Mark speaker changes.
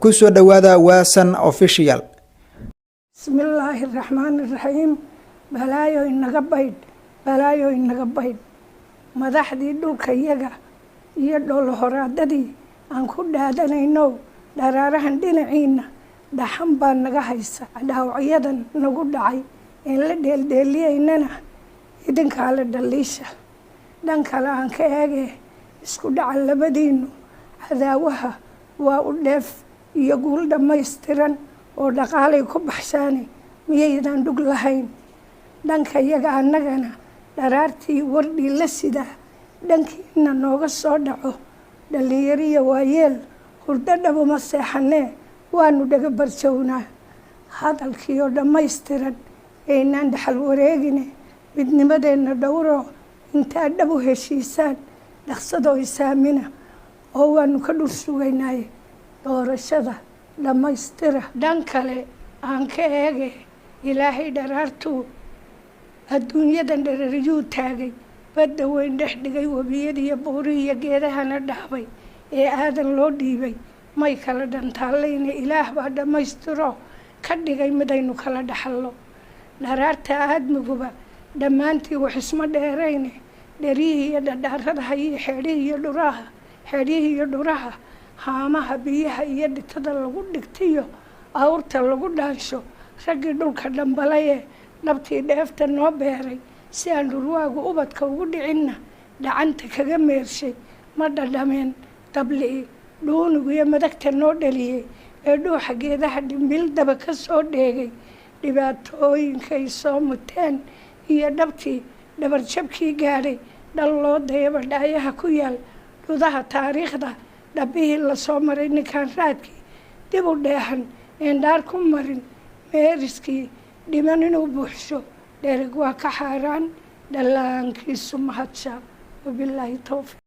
Speaker 1: ku soo dhawaada waasan official.
Speaker 2: Bismillahirrahmanirrahim. balaayo inaga bayd madaxdii dhulka iyaga iyo dhul horaadadii aan ku dhaadanayno dharaarahan dhinaciina dhaxan baa naga haysa dhaawacyadan nagu dhacay in la dheeldheeliyaynana idinkaa la dhaliisha dhan kale aan ka eege isku dhaca labadiinu cadaawaha waa u dheef iyo guul dhammaystiran oo dhaqaalay ku baxshaanay miyaydan dhug lahayn dhanka iyaga annagana dharaartii wardhii la sida dhankiina nooga soo dhaco dhalinyariya waayeel hurdo dhabuma seexanee waanu dhaga barjownaa hadalkiioo dhammaystiran aynaan dhaxal wareegine midnimadeenna dhowro intaa dhab u heshiisaan dhaqsadoo isaamina oo waanu ka dhul sugaynaaye doorashada dhammaystira dhan kale aan ka eege ilaahay dharaartuu adduunyadan dharariyuu taagay badda weyn dhex dhigay webiyadiiyo buurihii iyo geedahana dhaabay ee aadan loo dhiibay may kala dhantaallayne ilaah baa dhammaystiro ka dhigay midaynu kala dhaxallo dharaarta aadmiguba dhammaantii wax isma dheerayne dherihii iyo dhadhaaradaha iyo xeedhihii iyo dhuraha haamaha biyaha iyo dhitada lagu dhigtiyo awrta lagu dhaansho raggii dhulka dhambalaye dhabtii dheefta noo beeray si aan dhurwaagu ubadka ugu dhicinna dhacanta kaga meershay ma dhadhameen dabli'i dhuunigu iyo madagta noo dhaliyey ee dhuuxa geedaha dhimbil daba ka soo dheegay dhibaatooyinkay soo muteen iyo dhabtii dhabarjabkii gaadhay dhal loo dayaba dhaayaha ku yaal dhudaha taariikhda dhabbihii lasoo maray ninkaan raadkii dib u dheehan eendhaar ku marin meeriskii dhiman inuu buuxsho dherig waa ka xaaraan dhallaankiisu mahadsha wabilaahi towfiiq